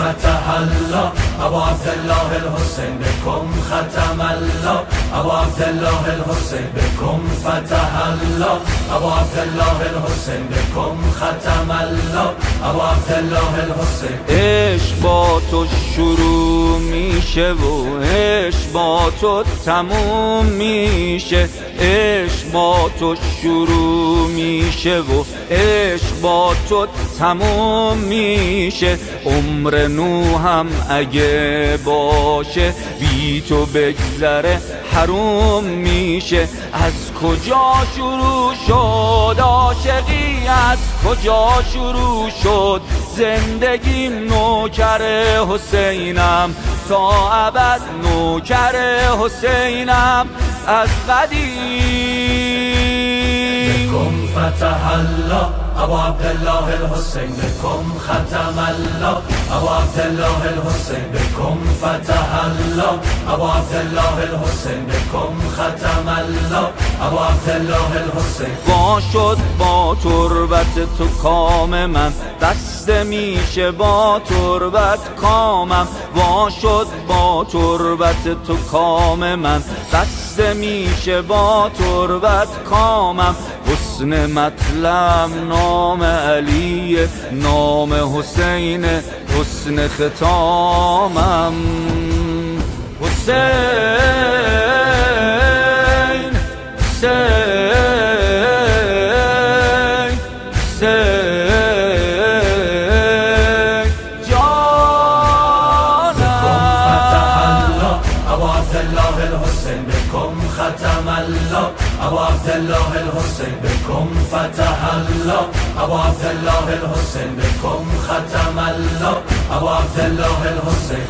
فتح الله ابو عبدالله الحسین بكم ختم الله ابو عبدالله الحسین بكم فتح الله ابو عبدالله الحسین بكم ختم الله ابو عبدالله الحسین. عشق با تو شروع میشه و عشق با تو تموم میشه، عشق با تو شروع میشه و عشق با تو تموم میشه. عمر نوحم اگه باشه بی تو بگذره حروم میشه. از کجا شروع شد عاشقی، از کجا شروع شد زندگیم؟ نوکر حسینم تا ابد، نوکر حسینم از قدیم. بكم فتح الله ابو عبدالله الحسین بكم ختم الله ابو عبدالله الحسین بكم فتح الله ابو عبدالله الحسین بكم ختم الله ابو عبدالله الحسین. وا شد با تربت تو کام من، بسته میشه با تربت کامم. وا شد با تربت تو کام من، بسته میشه با تربت کامم. حسن مطلب نام علی، نام حسین حسن ختامم. حسین حسین حسین جانم. فتح الله ابو عبدالله الحسین بكم ختم الله ابو عبدالله الحسین بكم فتح الله ابو عبدالله الحسین بكم ختم الله ابو عبدالله الحسین.